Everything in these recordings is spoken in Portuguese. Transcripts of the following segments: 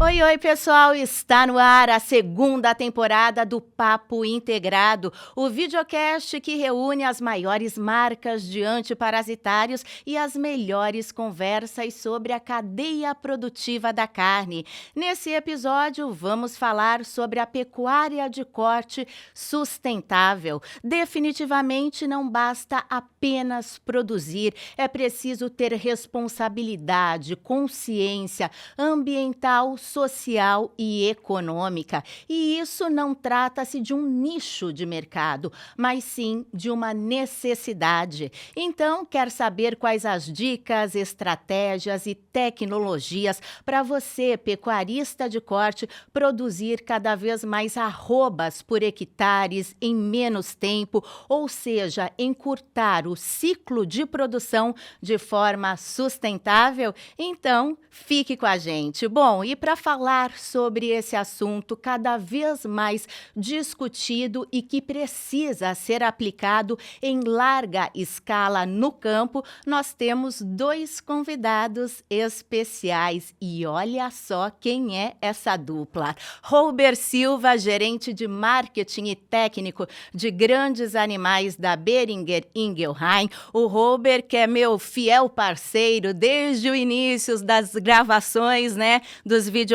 Oi, oi, pessoal! Está no ar a segunda temporada do Papo Integrado, o videocast que reúne as maiores marcas de antiparasitários e as melhores conversas sobre a cadeia produtiva da carne. Nesse episódio, vamos falar sobre a pecuária de corte sustentável. Definitivamente não basta apenas produzir, é preciso ter responsabilidade, consciência ambiental, social e econômica. E isso não trata-se de um nicho de mercado, mas sim de uma necessidade. Então, quer saber quais as dicas, estratégias e tecnologias para você, pecuarista de corte, produzir cada vez mais arrobas por hectares em menos tempo, ou seja, encurtar o ciclo de produção de forma sustentável? Então, fique com a gente. Bom, e para falar sobre esse assunto cada vez mais discutido e que precisa ser aplicado em larga escala no campo, nós temos dois convidados especiais. E olha só quem é essa dupla. Robert Silva, gerente de marketing e técnico de grandes animais da Boehringer Ingelheim. O Robert, que é meu fiel parceiro desde o início das gravações, né, dos videocasts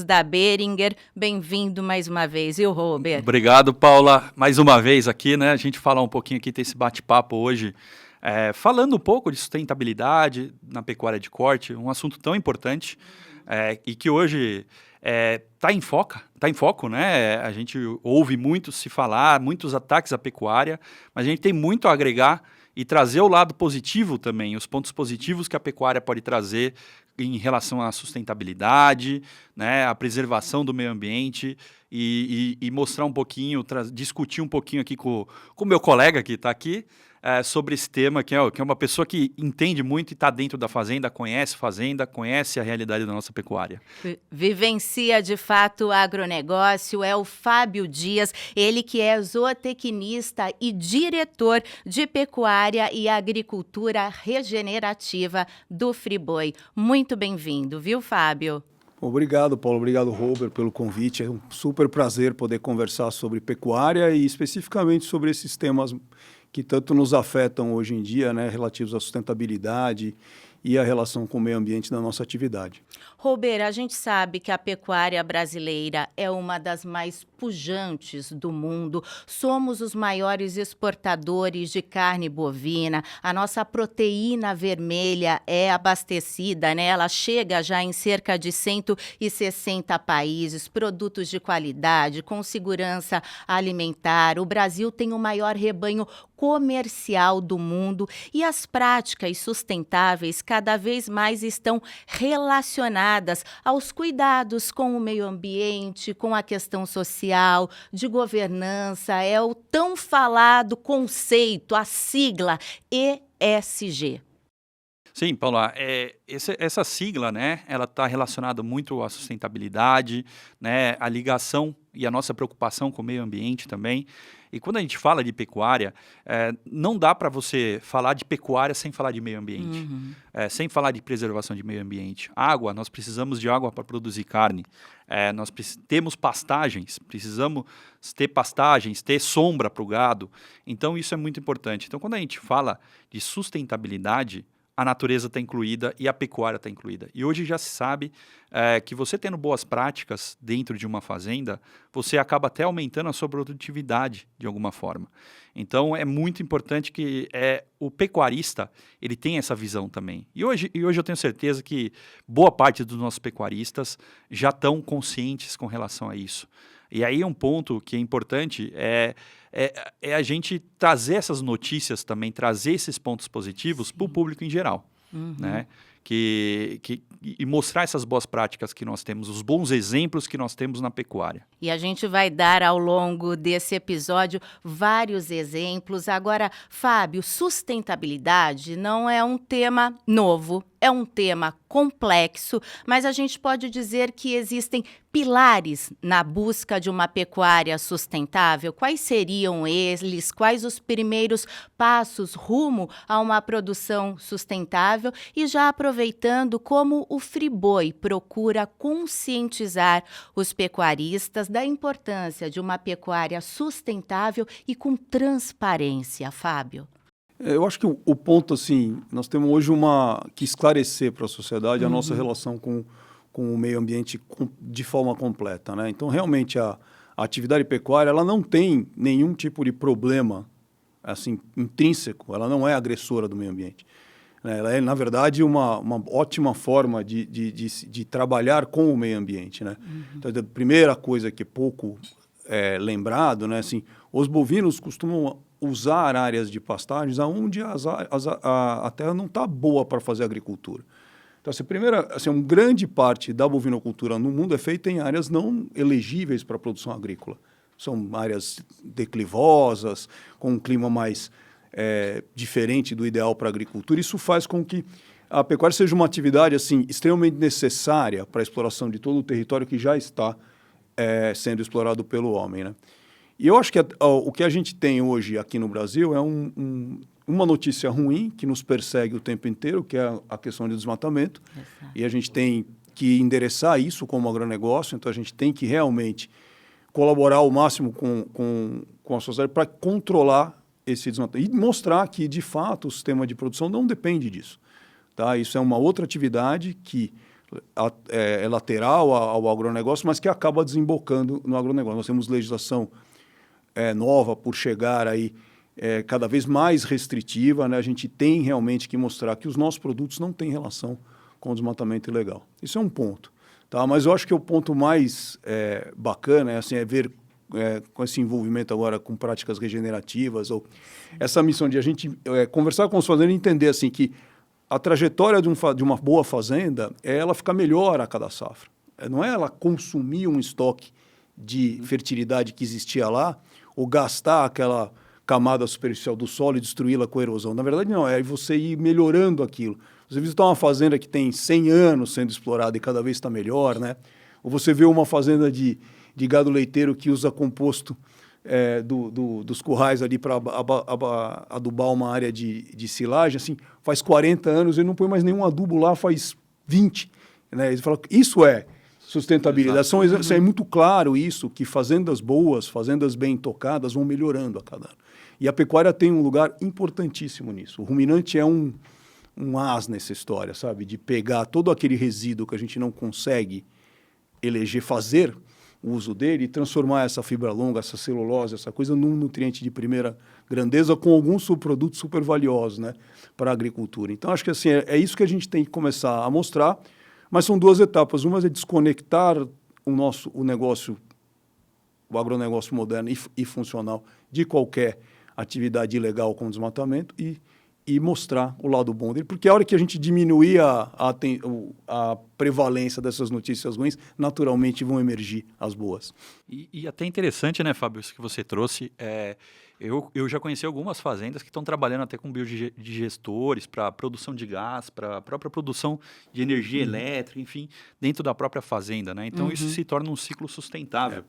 da Boehringer. Bem-vindo mais uma vez, e o Robert? Obrigado, Paula, mais uma vez aqui, né? A gente falar um pouquinho aqui, ter esse bate-papo hoje, falando um pouco de sustentabilidade na pecuária de corte, um assunto tão importante e que hoje está em foco, né? A gente ouve muito se falar, muitos ataques à pecuária, mas a gente tem muito a agregar e trazer o lado positivo também, os pontos positivos que a pecuária pode trazer em relação à sustentabilidade, né, à preservação do meio ambiente e mostrar um pouquinho, discutir um pouquinho aqui com o meu colega que está aqui sobre esse tema, que é uma pessoa que entende muito e está dentro da fazenda, conhece a realidade da nossa pecuária. Vivencia de fato o agronegócio, é o Fábio Dias, ele que é zootecnista e diretor de pecuária e agricultura regenerativa do Friboi. Muito bem-vindo, viu, Fábio? Obrigado, Paulo. Obrigado, Robert, pelo convite. É um super prazer poder conversar sobre pecuária e especificamente sobre esses temas que tanto nos afetam hoje em dia, né, relativos à sustentabilidade e à relação com o meio ambiente da nossa atividade. Robert, a gente sabe que a pecuária brasileira é uma das mais pujantes do mundo. Somos os maiores exportadores de carne bovina. A nossa proteína vermelha é abastecida, né? Ela chega já em cerca de 160 países, produtos de qualidade, com segurança alimentar. O Brasil tem o maior rebanho comercial do mundo e as práticas sustentáveis cada vez mais estão relacionadas aos cuidados com o meio ambiente, com a questão social, de governança. É o tão falado conceito, a sigla ESG. Sim, Paula, essa sigla, né, ela está relacionada muito à sustentabilidade, né, à ligação e a nossa preocupação com o meio ambiente também. E quando a gente fala de pecuária, não dá para você falar de pecuária sem falar de meio ambiente, sem falar de preservação de meio ambiente. Água, nós precisamos de água para produzir carne. Nós temos pastagens, precisamos ter pastagens, ter sombra para o gado. Então, isso é muito importante. Então, quando a gente fala de sustentabilidade, a natureza está incluída e a pecuária está incluída. E hoje já se sabe que você tendo boas práticas dentro de uma fazenda, você acaba até aumentando a sua produtividade de alguma forma. Então, é muito importante que o pecuarista ele tenha essa visão também. E hoje eu tenho certeza que boa parte dos nossos pecuaristas já estão conscientes com relação a isso. E aí um ponto que é importante é a gente trazer essas notícias também, trazer esses pontos positivos para o público em geral, né? E mostrar essas boas práticas que nós temos, os bons exemplos que nós temos na pecuária. E a gente vai dar ao longo desse episódio vários exemplos. Agora, Fábio, sustentabilidade não é um tema novo é um tema complexo, mas a gente pode dizer que existem pilares na busca de uma pecuária sustentável. Quais seriam eles? Quais os primeiros passos rumo a uma produção sustentável? E já aproveitando, como o Friboi procura conscientizar os pecuaristas da importância de uma pecuária sustentável e com transparência, Fábio? Eu acho que o ponto, assim, nós temos hoje que esclarecer para a sociedade a nossa relação com o meio ambiente de forma completa, né? Então, realmente, a atividade pecuária, ela não tem nenhum tipo de problema, assim, intrínseco, ela não é agressora do meio ambiente. Ela é, na verdade, uma ótima forma de trabalhar com o meio ambiente, né? Então, a primeira coisa que é pouco lembrado, né? Assim, os bovinos costumam usar áreas de pastagens onde a terra não está boa para fazer agricultura. Então, uma grande parte da bovinocultura no mundo é feita em áreas não elegíveis para a produção agrícola. São áreas declivosas, com um clima mais diferente do ideal para a agricultura. Isso faz com que a pecuária seja uma atividade assim, extremamente necessária para a exploração de todo o território que já está sendo explorado pelo homem, né? E eu acho que o que a gente tem hoje aqui no Brasil é uma notícia ruim que nos persegue o tempo inteiro, que é a questão de desmatamento. Exato. E a gente tem que endereçar isso como agronegócio, então a gente tem que realmente colaborar ao máximo com a sociedade para controlar esse desmatamento e mostrar que, de fato, o sistema de produção não depende disso. Tá? Isso é uma outra atividade que é lateral ao agronegócio, mas que acaba desembocando no agronegócio. Nós temos legislação nova por chegar aí cada vez mais restritiva, né? A gente tem realmente que mostrar que os nossos produtos não têm relação com o desmatamento ilegal. Isso é um ponto. Tá? Mas eu acho que o ponto mais bacana é ver com esse envolvimento agora com práticas regenerativas, ou essa missão de a gente conversar com os fazendeiros e entender assim, que a trajetória de uma boa fazenda é ela ficar melhor a cada safra. Não é ela consumir um estoque de fertilidade que existia lá, ou gastar aquela camada superficial do solo e destruí-la com a erosão. Na verdade, não. É você ir melhorando aquilo. Você visitar uma fazenda que tem 100 anos sendo explorada e cada vez está melhor, né? Ou você vê uma fazenda de gado leiteiro que usa composto dos currais ali para adubar uma área de silagem, assim, faz 40 anos e não põe mais nenhum adubo lá, faz 20. Né? Eles falam, isso é sustentabilidade. É muito claro isso, que fazendas boas, fazendas bem tocadas vão melhorando a cada ano. E a pecuária tem um lugar importantíssimo nisso. O ruminante é um as nessa história, sabe? De pegar todo aquele resíduo que a gente não consegue fazer o uso dele e transformar essa fibra longa, essa celulose, essa coisa num nutriente de primeira grandeza com alguns subprodutos super valiosos, né, para a agricultura. Então, acho que assim, é isso que a gente tem que começar a mostrar, mas são duas etapas. Uma é desconectar o negócio, o agronegócio moderno e funcional de qualquer atividade ilegal com desmatamento e mostrar o lado bom dele, porque a hora que a gente diminuir a prevalência dessas notícias ruins, naturalmente vão emergir as boas. E até interessante, né, Fábio, isso que você trouxe. Eu já conheci algumas fazendas que estão trabalhando até com biodigestores para produção de gás, para a própria produção de energia elétrica, enfim, dentro da própria fazenda, né? Então, isso se torna um ciclo sustentável.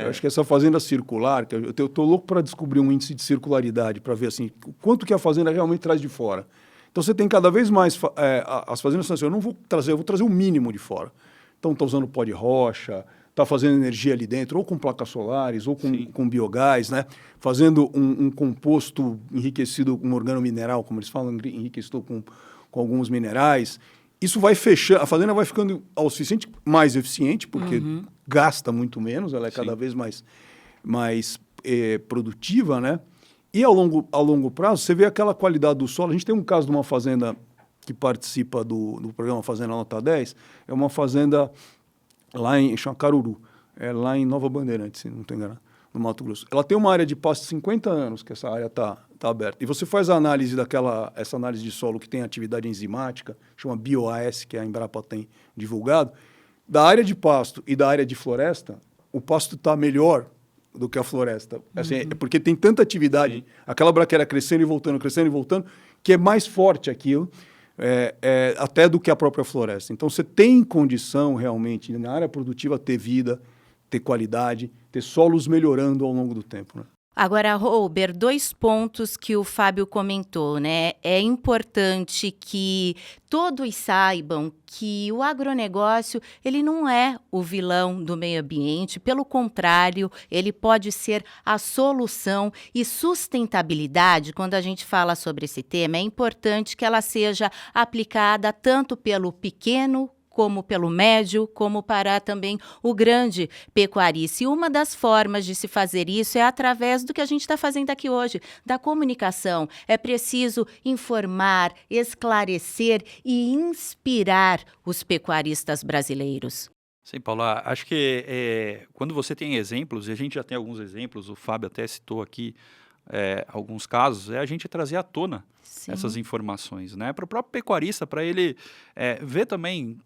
Eu acho que essa fazenda circular, que eu estou louco para descobrir um índice de circularidade, para ver assim, o quanto que a fazenda realmente traz de fora. Então você tem cada vez mais, as fazendas assim, eu vou trazer o mínimo de fora. Então está usando pó de rocha, está fazendo energia ali dentro, ou com placas solares, ou com biogás, né? Fazendo um composto enriquecido com organomineral, como eles falam, enriquecido com alguns minerais. Isso vai fechando, a fazenda vai ficando ao suficiente mais eficiente, porque gasta muito menos, ela é cada vez mais produtiva, né? E ao longo prazo, você vê aquela qualidade do solo. A gente tem um caso de uma fazenda que participa do programa Fazenda Nota 10, é uma fazenda lá chama Caruru, lá em Nova Bandeirantes, se não estou enganado, no Mato Grosso. Ela tem uma área de pasto de 50 anos que essa área está aberta. E você faz a análise essa análise de solo que tem atividade enzimática, chama BioAS, que a Embrapa tem divulgado. Da área de pasto e da área de floresta, o pasto está melhor do que a floresta. Assim, é porque tem tanta atividade, aquela braquiária crescendo e voltando, que é mais forte aquilo. até do que a própria floresta. Então, você tem condição realmente, na área produtiva, ter vida, ter qualidade, ter solos melhorando ao longo do tempo, né? Agora, Robert, 2 pontos que o Fábio comentou, né? É importante que todos saibam que o agronegócio, ele não é o vilão do meio ambiente, pelo contrário, ele pode ser a solução. E sustentabilidade, quando a gente fala sobre esse tema, é importante que ela seja aplicada tanto pelo pequeno como pelo médio, como para também o grande pecuarista. E uma das formas de se fazer isso é através do que a gente está fazendo aqui hoje, da comunicação. É preciso informar, esclarecer e inspirar os pecuaristas brasileiros. Sim, Paula, acho que quando você tem exemplos, e a gente já tem alguns exemplos, o Fábio até citou aqui alguns casos, é a gente trazer à tona essas informações, né? Para o próprio pecuarista, para ele ver também,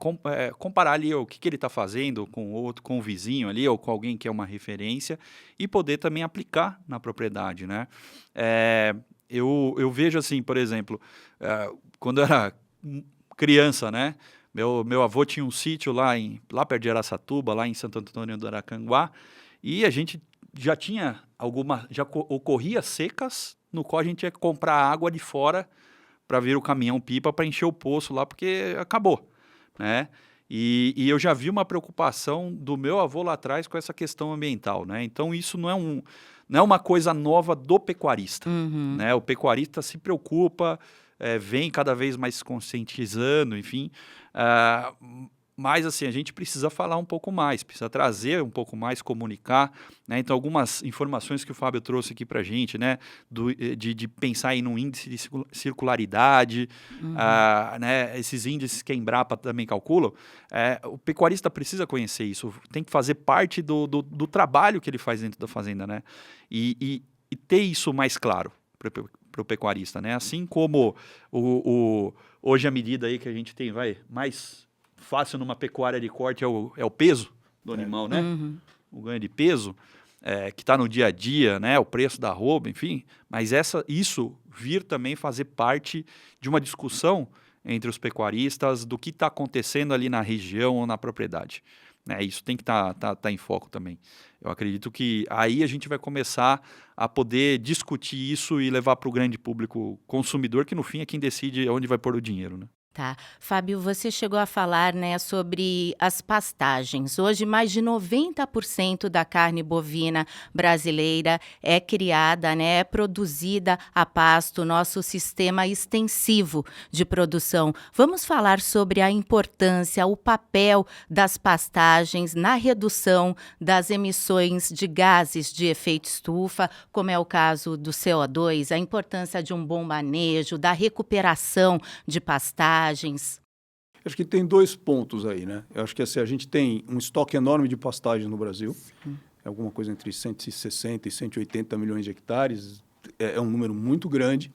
comparar ali o que ele está fazendo com outro, com o vizinho ali, ou com alguém que é uma referência, e poder também aplicar na propriedade, né? Eu vejo assim, por exemplo, quando eu era criança, né? Meu avô tinha um sítio lá perto de Araçatuba, lá em Santo Antônio do Aracanguá, e a gente já tinha já ocorria secas, no qual a gente tinha que comprar água de fora para vir o caminhão-pipa para encher o poço lá, porque acabou, né? E eu já vi uma preocupação do meu avô lá atrás com essa questão ambiental, né? Então, isso não é uma coisa nova do pecuarista, né? O pecuarista se preocupa, vem cada vez mais se conscientizando, enfim, mas, assim, a gente precisa falar um pouco mais, precisa trazer um pouco mais, comunicar, né? Então, algumas informações que o Fábio trouxe aqui para a gente, né? De pensar em um índice de circularidade, né? Esses índices que a Embrapa também calcula, o pecuarista precisa conhecer isso, tem que fazer parte do trabalho que ele faz dentro da fazenda, né? E ter isso mais claro para o pecuarista, né? Assim como hoje a medida aí que a gente tem, mais fácil numa pecuária de corte é o peso do animal, né? O ganho de peso, que está no dia a dia, né? O preço da arroba, enfim. Mas isso vir também fazer parte de uma discussão entre os pecuaristas do que está acontecendo ali na região ou na propriedade. Isso tem que tá em foco também. Eu acredito que aí a gente vai começar a poder discutir isso e levar para o grande público consumidor, que no fim é quem decide onde vai pôr o dinheiro, né? Tá. Fábio, você chegou a falar, né, sobre as pastagens. Hoje, mais de 90% da carne bovina brasileira é criada, né, é produzida a pasto, nosso sistema extensivo de produção. Vamos falar sobre a importância, o papel das pastagens na redução das emissões de gases de efeito estufa, como é o caso do CO2, a importância de um bom manejo, da recuperação de pastagens. Acho que tem 2 pontos aí, né? Eu acho que assim, a gente tem um estoque enorme de pastagens no Brasil, é alguma coisa entre 160 e 180 milhões de hectares, é um número muito grande,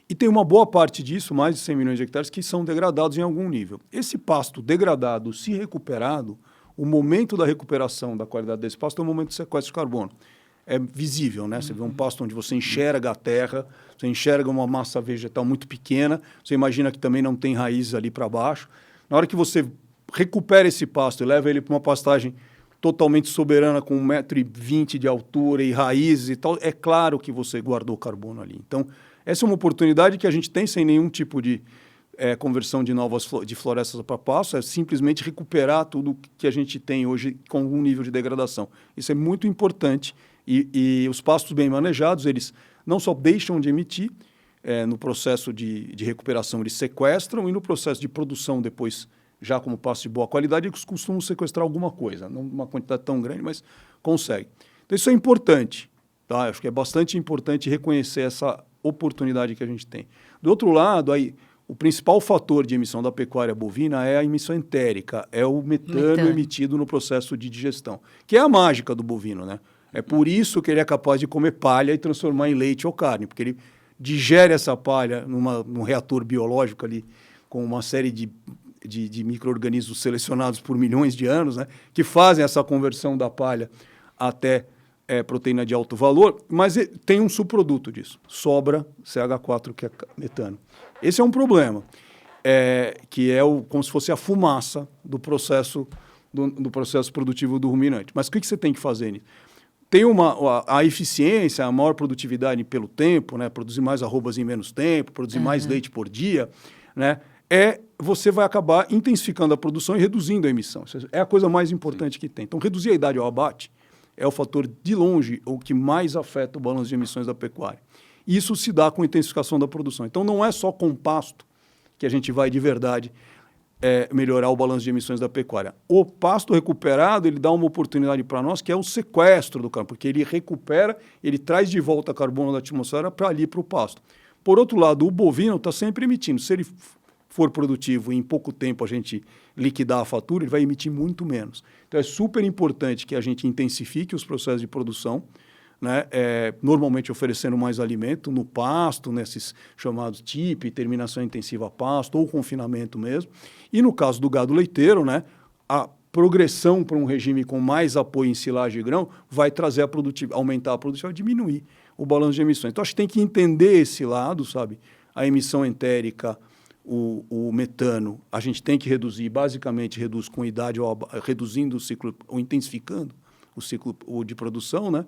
e tem uma boa parte disso, mais de 100 milhões de hectares, que são degradados em algum nível. Esse pasto degradado, se recuperado, o momento da recuperação da qualidade desse pasto é o momento do sequestro de carbono. É visível, né? Você vê um pasto onde você enxerga a terra, você enxerga uma massa vegetal muito pequena, você imagina que também não tem raízes ali para baixo. Na hora que você recupera esse pasto e leva ele para uma pastagem totalmente soberana, com 1,20 m de altura e raízes e tal, é claro que você guardou carbono ali. Então, essa é uma oportunidade que a gente tem sem nenhum tipo de conversão de florestas para pasto, é simplesmente recuperar tudo que a gente tem hoje com algum nível de degradação. Isso é muito importante. E os pastos bem manejados, eles não só deixam de emitir, no processo de recuperação eles sequestram, e no processo de produção depois, já como pasto de boa qualidade, eles costumam sequestrar alguma coisa, não uma quantidade tão grande, mas conseguem. Então isso é importante, tá? Acho que é bastante importante reconhecer essa oportunidade que a gente tem. Do outro lado, aí, o principal fator de emissão da pecuária bovina é a emissão entérica, é o metano emitido no processo de digestão, que é a mágica do bovino, né? É por isso que ele é capaz de comer palha e transformar em leite ou carne, porque ele digere essa palha num reator biológico ali, com uma série de micro-organismos selecionados por milhões de anos, né, que fazem essa conversão da palha até proteína de alto valor, mas tem um subproduto disso, sobra CH4, que é metano. Esse é um problema. que é como se fosse a fumaça do processo, do processo produtivo do ruminante. Mas o que você tem que fazer nisso? Tem a eficiência, a maior produtividade pelo tempo, né? Produzir mais arrobas em menos tempo, produzir mais leite por dia, né? Você vai acabar intensificando a produção e reduzindo a emissão. Isso é a coisa mais importante que tem. Então, reduzir a idade ao abate é o fator de longe o que mais afeta o balanço de emissões da pecuária. Isso se dá com a intensificação da produção. Então, não é só com pasto que a gente vai, de verdade, melhorar o balanço de emissões da pecuária. O pasto recuperado, ele dá uma oportunidade para nós, que é o sequestro do carbono, porque ele recupera, ele traz de volta carbono da atmosfera para ali, para o pasto. Por outro lado, o bovino está sempre emitindo. Se ele for produtivo e em pouco tempo a gente liquidar a fatura, ele vai emitir muito menos. Então, é super importante que a gente intensifique os processos de produção, né? Normalmente oferecendo mais alimento no pasto, nesses chamados TIP, terminação intensiva a pasto, ou confinamento mesmo. E no caso do gado leiteiro, né, a progressão para um regime com mais apoio em silagem e grão vai trazer aumentar a produtividade, diminuir o balanço de emissões. Então, acho que tem que entender esse lado, sabe? A emissão entérica, o metano, a gente tem que reduzir, basicamente reduz com idade, reduzindo o ciclo, ou intensificando o ciclo de produção, né?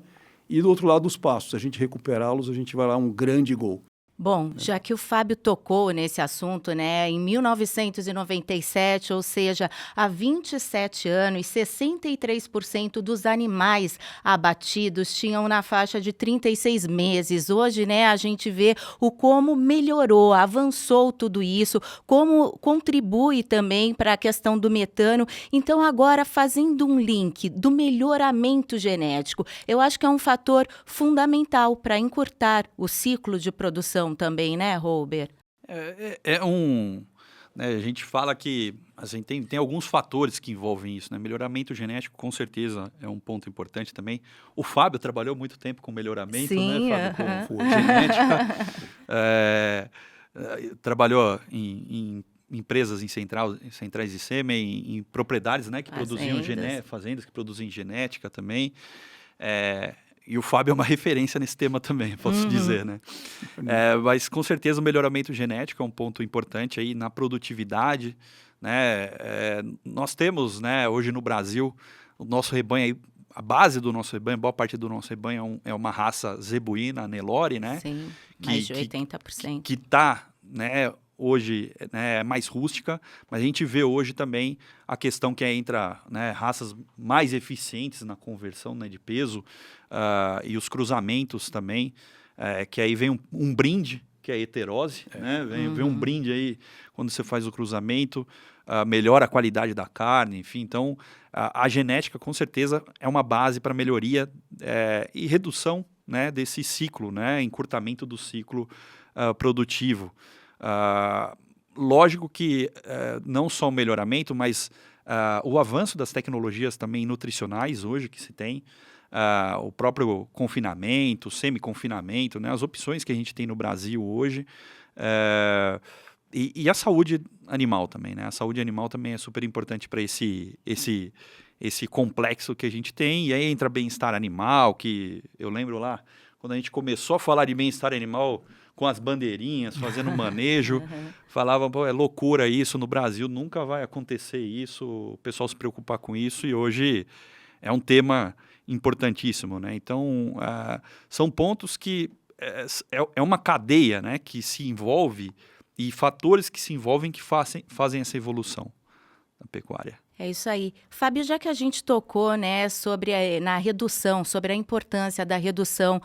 E do outro lado, os pastos, a gente recuperá-los, a gente vai lá um grande gol. Bom, já que o Fábio tocou nesse assunto, né, em 1997, ou seja, há 27 anos, 63% dos animais abatidos tinham na faixa de 36 meses. Hoje, né, a gente vê o como melhorou, avançou tudo isso, como contribui também para a questão do metano. Então, agora, fazendo um link do melhoramento genético, eu acho que é um fator fundamental para encurtar o ciclo de produção também, né, Robert? Né, a gente fala que assim, tem alguns fatores que envolvem isso, né? Melhoramento genético, com certeza, é um ponto importante também. O Fábio trabalhou muito tempo com melhoramento, sim, né, Fábio, com genética. Trabalhou em empresas em centrais de sêmen, em propriedades, né, que produziam fazendas que produzem genética também. E o Fábio é uma referência nesse tema também, posso dizer, né? Mas, com certeza, o melhoramento genético é um ponto importante aí na produtividade, né? Nós temos, né, hoje no Brasil, o nosso rebanho aí, a base do nosso rebanho, boa parte do nosso rebanho é uma raça zebuína, a Nelore, né? Sim, mais de 80%. Que está, né, hoje, né, mais rústica, mas a gente vê hoje também a questão que entra, né, raças mais eficientes na conversão, né, de peso, e os cruzamentos também, que aí vem um brinde, que é a heterose, né? Vem um brinde aí quando você faz o cruzamento, melhora a qualidade da carne, enfim. Então, a genética, com certeza, é uma base para melhoria e redução, né, desse ciclo, né, encurtamento do ciclo produtivo. Lógico que não só o melhoramento, mas o avanço das tecnologias também nutricionais hoje que se tem, o próprio confinamento, semi-confinamento, né, as opções que a gente tem no Brasil hoje, e a saúde animal também, né? A saúde animal também é super importante para esse complexo que a gente tem, e aí entra bem-estar animal, que eu lembro lá, quando a gente começou a falar de bem-estar animal com as bandeirinhas, fazendo manejo, falavam, pô, é loucura isso, no Brasil nunca vai acontecer isso, o pessoal se preocupar com isso, e hoje é um tema importantíssimo, né? Então, são pontos que é uma cadeia, né, que se envolve, e fatores que se envolvem que fazem essa evolução da pecuária. É isso aí. Fábio, já que a gente tocou, né, sobre na redução, sobre a importância da redução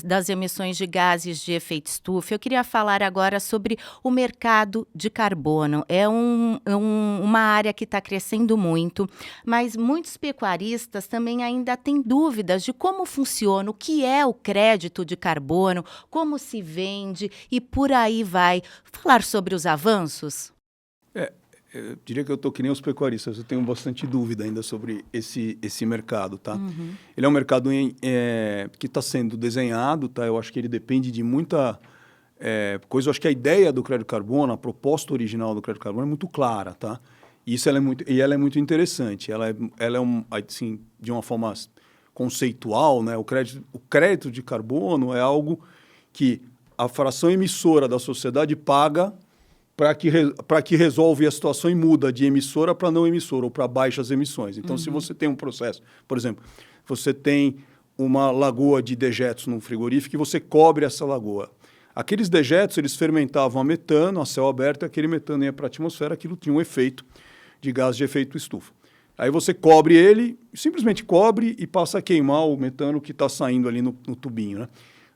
das emissões de gases de efeito estufa, eu queria falar agora sobre o mercado de carbono. É uma área que está crescendo muito, mas muitos pecuaristas também ainda têm dúvidas de como funciona, o que é o crédito de carbono, como se vende e por aí vai. Falar sobre os avanços? Eu diria que eu estou que nem os pecuaristas, eu tenho bastante dúvida ainda sobre esse mercado, tá? Ele é um mercado que está sendo desenhado, tá? Eu acho que ele depende de muita coisa. Eu acho que a ideia do crédito carbono, a proposta original do crédito carbono é muito clara, tá? E ela é muito interessante. Ela é assim, de uma forma conceitual, né? O crédito de carbono é algo que a fração emissora da sociedade paga para que resolve a situação e muda de emissora para não emissora ou para baixas emissões. Então, se você tem um processo, por exemplo, você tem uma lagoa de dejetos num frigorífico e você cobre essa lagoa. Aqueles dejetos, eles fermentavam a metano, a céu aberto, e aquele metano ia para a atmosfera, aquilo tinha um efeito de gás de efeito estufa. Aí você cobre ele, simplesmente cobre e passa a queimar o metano que está saindo ali no tubinho, né?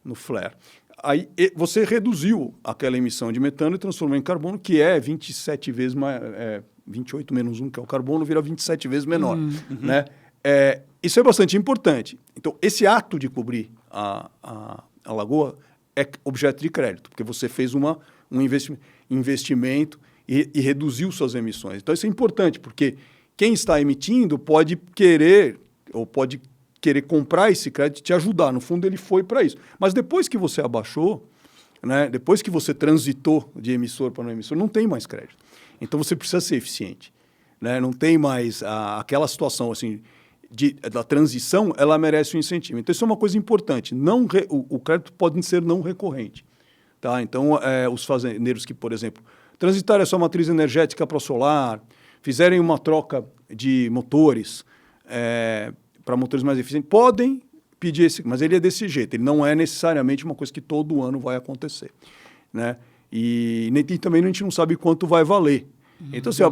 No flare. Aí você reduziu aquela emissão de metano e transformou em carbono, que é 27 vezes mais... 28 menos 1, que é o carbono, vira 27 vezes menor. Né? Isso é bastante importante. Então, esse ato de cobrir a lagoa é objeto de crédito, porque você fez um investimento e reduziu suas emissões. Então, isso é importante, porque quem está emitindo pode querer comprar esse crédito e te ajudar. No fundo, ele foi para isso. Mas depois que você abaixou, né, depois que você transitou de emissor para não emissor, não tem mais crédito. Então, você precisa ser eficiente. Né? Não tem mais aquela situação assim, da transição, ela merece um incentivo. Então, isso é uma coisa importante. O crédito pode ser não recorrente. Tá? Então, os fazendeiros que, por exemplo, transitarem a sua matriz energética para o solar, fizerem uma troca de motores para motores mais eficientes, podem pedir esse, mas ele é desse jeito, ele não é necessariamente uma coisa que todo ano vai acontecer. Né? E também a gente não sabe quanto vai valer. Então, assim,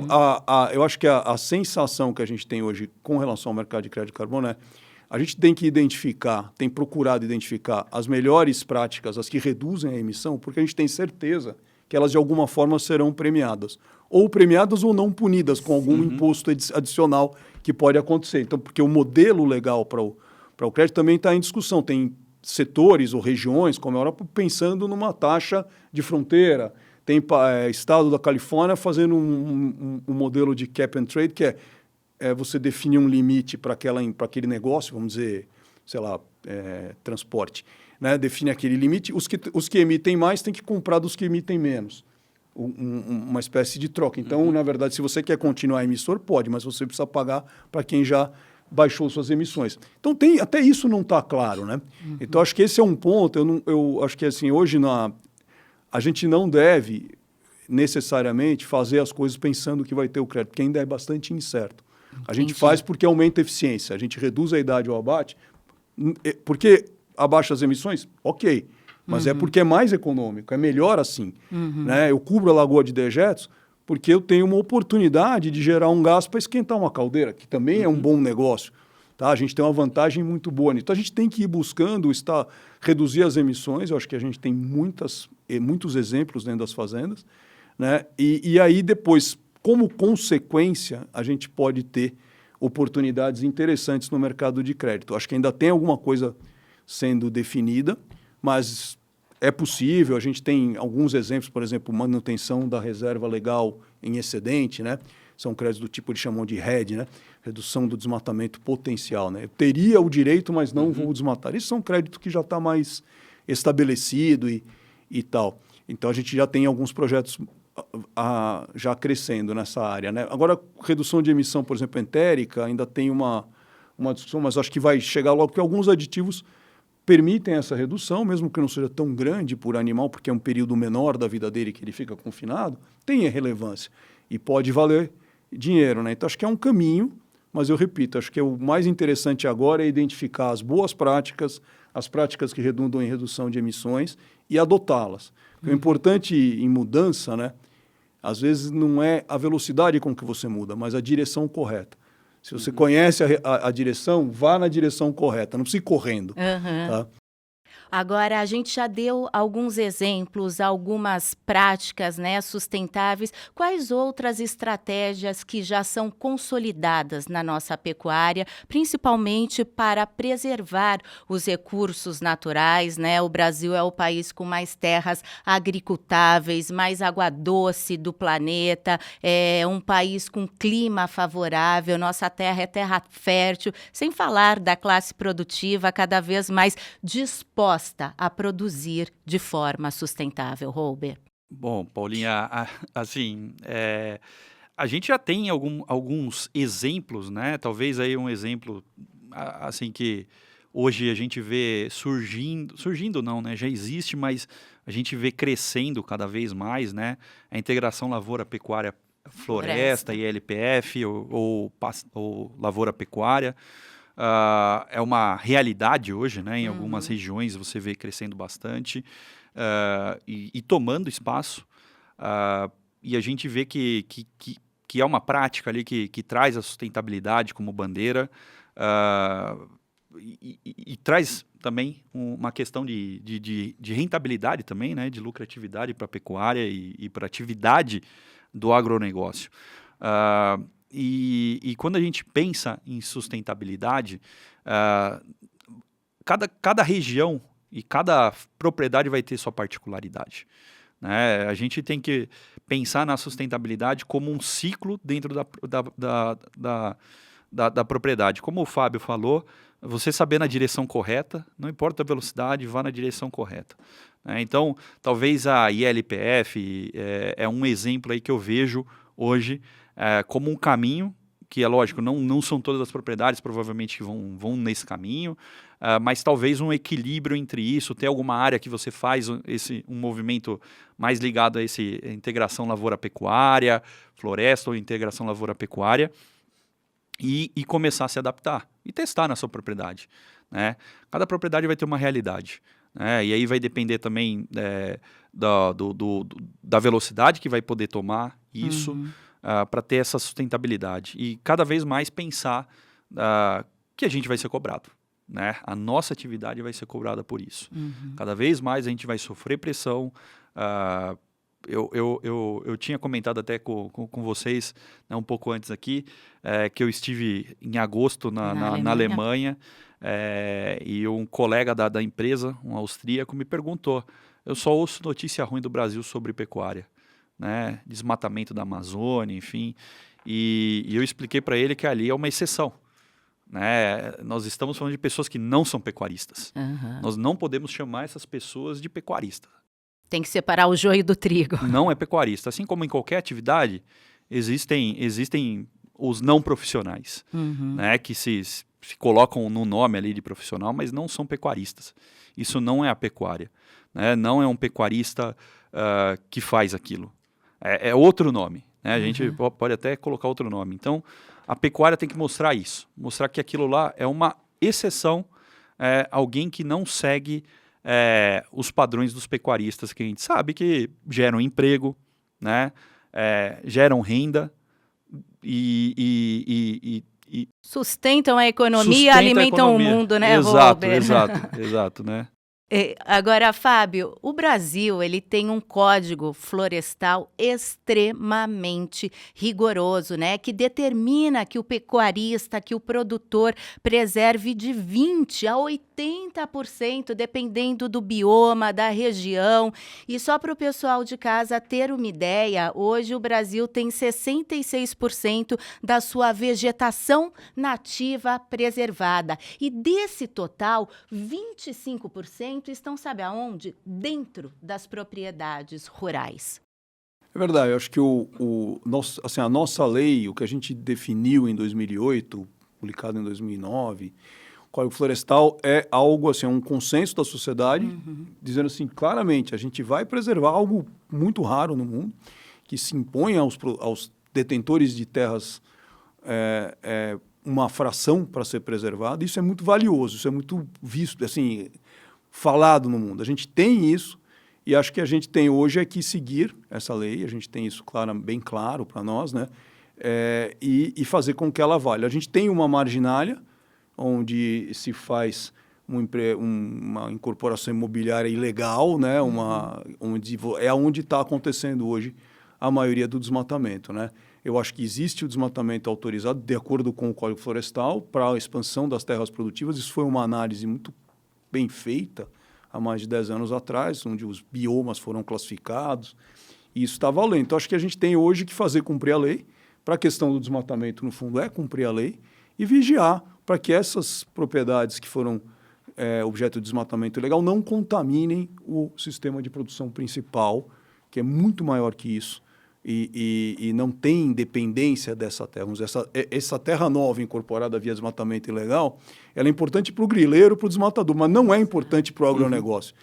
eu acho que a sensação que a gente tem hoje com relação ao mercado de crédito de carbono é a gente tem que tem procurado identificar as melhores práticas, as que reduzem a emissão, porque a gente tem certeza que elas de alguma forma serão premiadas. Ou premiadas ou não punidas com algum imposto adicional que pode acontecer. Então, porque o modelo legal para o crédito também está em discussão. Tem setores ou regiões, como a Europa, pensando numa taxa de fronteira. Tem estado da Califórnia fazendo um modelo de cap and trade, que é você definir um limite para aquele negócio, vamos dizer, sei lá, transporte. Né? Define aquele limite. Os que emitem mais têm que comprar dos que emitem menos. Uma espécie de troca. Então, na verdade, se você quer continuar emissor, pode, mas você precisa pagar para quem já baixou suas emissões. Então, até isso não está claro. Né? Então, acho que esse é um ponto. Eu acho que assim, hoje a gente não deve necessariamente fazer as coisas pensando que vai ter o crédito, porque ainda é bastante incerto. A gente faz porque aumenta a eficiência, a gente reduz a idade ao abate, porque abaixa as emissões? Ok, mas é porque é mais econômico, é melhor assim. Né? Eu cubro a lagoa de dejetos porque eu tenho uma oportunidade de gerar um gás para esquentar uma caldeira, que também é um bom negócio. Tá? A gente tem uma vantagem muito boa nisso. Então, a gente tem que ir buscando reduzir as emissões. Eu acho que a gente tem muitos exemplos dentro das fazendas. Né? E aí, depois, como consequência, a gente pode ter oportunidades interessantes no mercado de crédito. Acho que ainda tem alguma coisa sendo definida, mas é possível. A gente tem alguns exemplos, por exemplo, manutenção da reserva legal em excedente, né? São créditos do tipo que chamam de RED, né? Redução do desmatamento potencial. Né? Eu teria o direito, mas não vou desmatar. Isso são créditos que já está mais estabelecido e tal. Então, a gente já tem alguns projetos já crescendo nessa área. Né? Agora, redução de emissão, por exemplo, entérica, ainda tem uma discussão, mas acho que vai chegar logo, porque alguns aditivos permitem essa redução, mesmo que não seja tão grande por animal, porque é um período menor da vida dele que ele fica confinado, tem relevância e pode valer dinheiro. Né? Então, acho que é um caminho, mas eu repito, acho que o mais interessante agora é identificar as boas práticas, as práticas que redundam em redução de emissões e adotá-las. O importante em mudança, né, às vezes não é a velocidade com que você muda, mas a direção correta. Se você conhece a direção, vá na direção correta, não precisa ir correndo. Tá? Agora, a gente já deu alguns exemplos, algumas práticas, né, sustentáveis. Quais outras estratégias que já são consolidadas na nossa pecuária, principalmente para preservar os recursos naturais, né? O Brasil é o país com mais terras agricultáveis, mais água doce do planeta, é um país com clima favorável, nossa terra é terra fértil, sem falar da classe produtiva cada vez mais disposta a produzir de forma sustentável, Robert. Bom, Paulinha, assim, a gente já tem alguns exemplos, né? Talvez aí um exemplo, assim, que hoje a gente vê surgindo não, né? Já existe, mas a gente vê crescendo cada vez mais, né? A integração lavoura-pecuária-floresta, ILPF ou lavoura-pecuária. É uma realidade hoje, né? Em algumas regiões você vê crescendo bastante e tomando espaço. E a gente vê que é uma prática ali que traz a sustentabilidade como bandeira e traz também uma questão de rentabilidade também, né? De lucratividade para a pecuária e para a atividade do agronegócio. E quando a gente pensa em sustentabilidade, cada região e cada propriedade vai ter sua particularidade, né? A gente tem que pensar na sustentabilidade como um ciclo dentro da propriedade. Como o Fábio falou, você saber na direção correta, não importa a velocidade, vá na direção correta. Então, talvez a ILPF é um exemplo aí que eu vejo hoje como um caminho, que é lógico, não são todas as propriedades provavelmente que vão nesse caminho, mas talvez um equilíbrio entre isso, ter alguma área que você faz um movimento mais ligado a essa integração lavoura-pecuária, floresta ou integração lavoura-pecuária, e começar a se adaptar e testar na sua propriedade, né? Cada propriedade vai ter uma realidade, né? E aí vai depender também da velocidade que vai poder tomar isso para ter essa sustentabilidade. E cada vez mais pensar que a gente vai ser cobrado, né? A nossa atividade vai ser cobrada por isso. Cada vez mais a gente vai sofrer pressão. Eu tinha comentado até com vocês, né, um pouco antes aqui, que eu estive em agosto na Alemanha, e um colega da empresa, um austríaco, me perguntou: eu só ouço notícia ruim do Brasil sobre pecuária, né, desmatamento da Amazônia, enfim, e eu expliquei para ele que ali é uma exceção, né? Nós estamos falando de pessoas que não são pecuaristas. Nós não podemos chamar essas pessoas de pecuaristas. Tem que separar o joio do trigo. Não é pecuarista. Assim como em qualquer atividade, existem os não profissionais, né, que se colocam no nome ali de profissional, mas não são pecuaristas. Isso não é a pecuária, né? Não é um pecuarista que faz aquilo. É outro nome, né? A gente pode até colocar outro nome. Então, a pecuária tem que mostrar isso. Mostrar que aquilo lá é uma exceção, alguém que não segue os padrões dos pecuaristas, que a gente sabe que geram emprego, né? Geram renda e sustentam a economia, alimentam o mundo, né, Robert? Exato, né? Agora, Fábio, o Brasil ele tem um código florestal extremamente rigoroso, né? Que determina que o pecuarista, que o produtor preserve de 20% a 80%, dependendo do bioma, da região. E só para o pessoal de casa ter uma ideia, hoje o Brasil tem 66% da sua vegetação nativa preservada. E desse total, 25% estão, sabe aonde? Dentro das propriedades rurais. É verdade, eu acho que a nossa lei, o que a gente definiu em 2008, publicado em 2009, o Código Florestal é algo assim, um consenso da sociedade, dizendo assim, claramente, a gente vai preservar algo muito raro no mundo, que se impõe aos detentores de terras uma fração para ser preservada. Isso é muito valioso, isso é muito visto, assim, falado no mundo. A gente tem isso e acho que a gente tem hoje que seguir essa lei, a gente tem isso bem claro para nós, né? E fazer com que ela valha. A gente tem uma marginália onde se faz uma incorporação imobiliária ilegal, né? Onde está acontecendo hoje a maioria do desmatamento, né? Eu acho que existe o desmatamento autorizado de acordo com o Código Florestal para a expansão das terras produtivas. Isso foi uma análise muito bem feita há mais de 10 anos atrás, onde os biomas foram classificados, e isso está valendo. Então, acho que a gente tem hoje que fazer cumprir a lei. Para a questão do desmatamento, no fundo, é cumprir a lei e vigiar para que essas propriedades que foram objeto de desmatamento ilegal não contaminem o sistema de produção principal, que é muito maior que isso, e não tem dependência dessa terra. Essa terra nova incorporada via desmatamento ilegal, ela é importante para o grileiro, para o desmatador, mas não é importante para o agronegócio.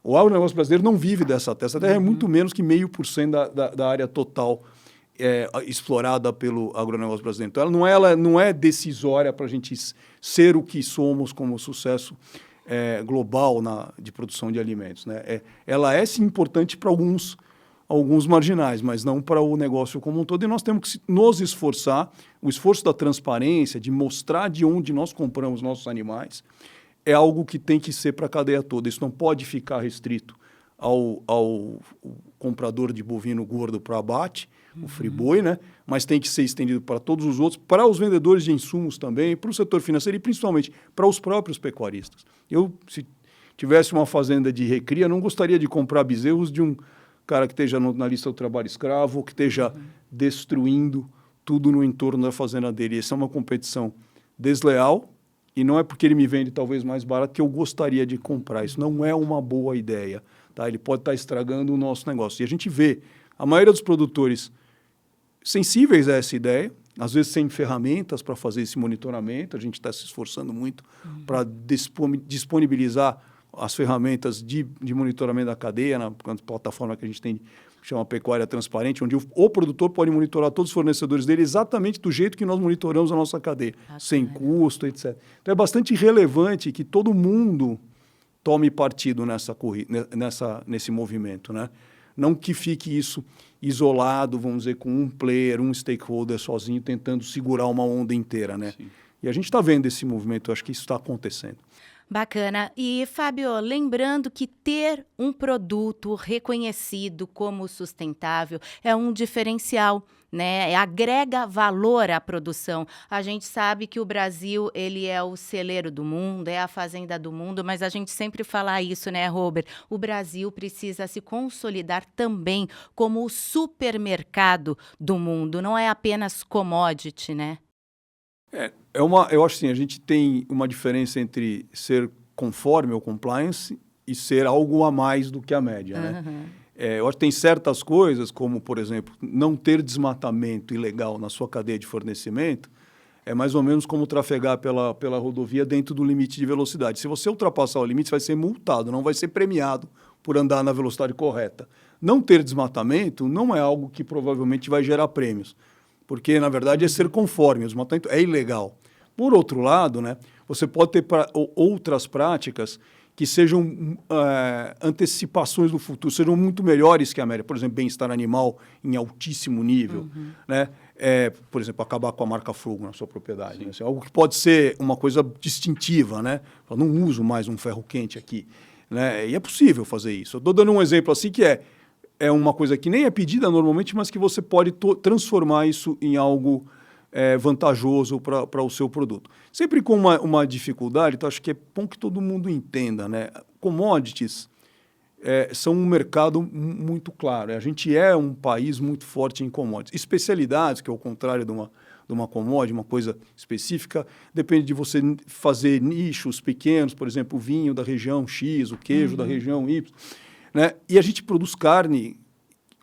O agronegócio brasileiro não vive dessa terra. Essa terra é muito menos que 0,5% da área total explorada pelo agronegócio brasileiro. Então, ela não é decisória para a gente ser o que somos como sucesso global de produção de alimentos, né? Ela é, sim, importante para alguns marginais, mas não para o negócio como um todo. E nós temos que nos esforçar, o esforço da transparência, de mostrar de onde nós compramos nossos animais, é algo que tem que ser para a cadeia toda. Isso não pode ficar restrito ao comprador de bovino gordo para abate, o friboi, né? Mas tem que ser estendido para todos os outros, para os vendedores de insumos também, para o setor financeiro e principalmente para os próprios pecuaristas. Se tivesse uma fazenda de recria, não gostaria de comprar bezerros de um cara que esteja na lista do trabalho escravo, ou que esteja destruindo tudo no entorno da fazenda dele. Essa é uma competição desleal, e não é porque ele me vende talvez mais barato que eu gostaria de comprar. Isso não é uma boa ideia, tá? Ele pode estar estragando o nosso negócio. E a gente vê a maioria dos produtores sensíveis a essa ideia, às vezes sem ferramentas para fazer esse monitoramento. A gente está se esforçando muito para disponibilizar as ferramentas de monitoramento da cadeia, na plataforma que a gente tem, que chama Pecuária Transparente, onde o produtor pode monitorar todos os fornecedores dele exatamente do jeito que nós monitoramos a nossa cadeia, sem custo, etc. Então, é bastante relevante que todo mundo tome partido nesse movimento, né? Não que fique isso isolado, vamos dizer, com um player, um stakeholder sozinho, tentando segurar uma onda inteira, né? Sim. E a gente está vendo esse movimento, eu acho que isso está acontecendo. Bacana. E, Fábio, lembrando que ter um produto reconhecido como sustentável é um diferencial, né? Agrega valor à produção. A gente sabe que o Brasil, ele é o celeiro do mundo, é a fazenda do mundo, mas a gente sempre fala isso, né, Robert? O Brasil precisa se consolidar também como o supermercado do mundo, não é apenas commodity, né? Eu acho assim, a gente tem uma diferença entre ser conforme ou compliance e ser algo a mais do que a média, né? Eu acho que tem certas coisas, como, por exemplo, não ter desmatamento ilegal na sua cadeia de fornecimento, é mais ou menos como trafegar pela rodovia dentro do limite de velocidade. Se você ultrapassar o limite, você vai ser multado, não vai ser premiado por andar na velocidade correta. Não ter desmatamento não é algo que provavelmente vai gerar prêmios, porque, na verdade, é ser conforme, o desmatamento é ilegal. Por outro lado, né, você pode ter outras práticas que sejam antecipações do futuro, sejam muito melhores que a média. Por exemplo, bem-estar animal em altíssimo nível, né? Por exemplo, acabar com a marca fogo na sua propriedade. Né? Assim, algo que pode ser uma coisa distintiva, né? Eu não uso mais um ferro quente aqui, né? E é possível fazer isso. Eu estou dando um exemplo assim que é uma coisa que nem é pedida normalmente, mas que você pode transformar isso em algo vantajoso para o seu produto. Sempre com uma dificuldade, então acho que é bom que todo mundo entenda, né? Commodities são um mercado muito claro. A gente é um país muito forte em commodities. Especialidades, que é o contrário de uma commodity, uma coisa específica, depende de você fazer nichos pequenos, por exemplo, o vinho da região X, o queijo da região Y, né? E a gente produz carne,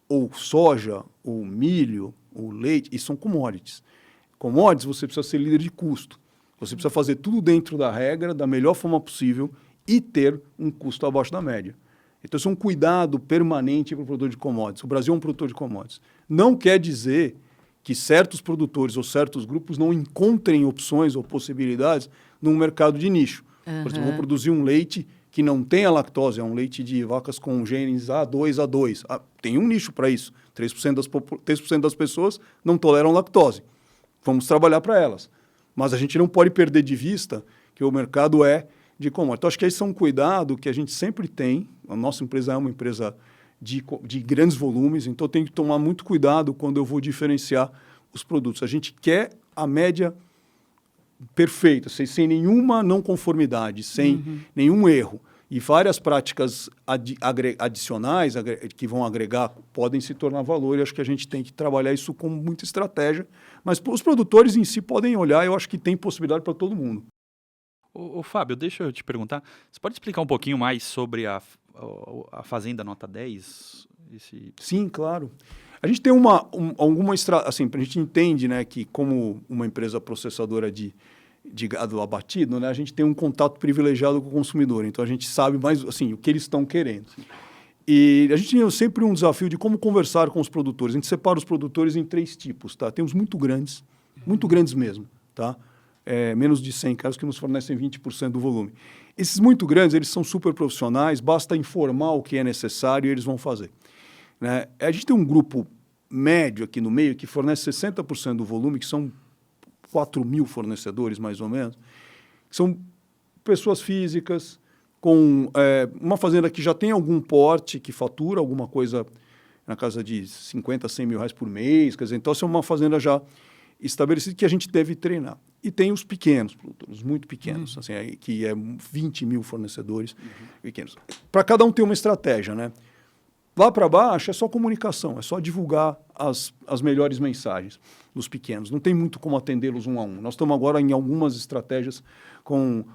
ou soja, ou milho, ou leite, e são commodities. Commodities, você precisa ser líder de custo. Você precisa fazer tudo dentro da regra, da melhor forma possível, e ter um custo abaixo da média. Então, isso é um cuidado permanente para o produtor de commodities. O Brasil é um produtor de commodities. Não quer dizer que certos produtores ou certos grupos não encontrem opções ou possibilidades num mercado de nicho. Por exemplo, vou produzir um leite que não tenha lactose, é um leite de vacas com genes A2, A2. Tem um nicho para isso. 3% das pessoas não toleram lactose. Vamos trabalhar para elas. Mas a gente não pode perder de vista que o mercado é de commodities. Então, acho que esse é um cuidado que a gente sempre tem. A nossa empresa é uma empresa de grandes volumes, então tem que tomar muito cuidado quando eu vou diferenciar os produtos. A gente quer a média perfeita, sem nenhuma não conformidade, sem nenhum erro. E várias práticas adicionais que vão agregar podem se tornar valor, e acho que a gente tem que trabalhar isso com muita estratégia. Mas os produtores em si podem olhar, eu acho que tem possibilidade para todo mundo. Ô, Fábio, deixa eu te perguntar, você pode explicar um pouquinho mais sobre a Fazenda Nota 10? Sim, claro. A gente tem assim, a gente entende, né, que como uma empresa processadora de gado abatido, né, a gente tem um contato privilegiado com o consumidor. Então, a gente sabe mais, assim, o que eles estão querendo. E a gente tinha sempre um desafio de como conversar com os produtores. A gente separa os produtores em 3 tipos, tá? Tem os muito grandes mesmo, tá? Menos de 100 caras que nos fornecem 20% do volume. Esses muito grandes, eles são super profissionais, basta informar o que é necessário e eles vão fazer. Né? A gente tem um grupo médio aqui no meio que fornece 60% do volume, que são 4.000 fornecedores, mais ou menos. São pessoas físicas com uma fazenda que já tem algum porte, que fatura alguma coisa na casa de 50, 100 mil reais por mês. Quer dizer, então, essa é uma fazenda já estabelecida que a gente deve treinar. E tem os pequenos produtores, muito pequenos, assim, que é 20 mil fornecedores pequenos. Para cada um ter uma estratégia, né? Lá para baixo é só comunicação, é só divulgar as melhores mensagens dos pequenos. Não tem muito como atendê-los um a um. Nós estamos agora em algumas estratégias com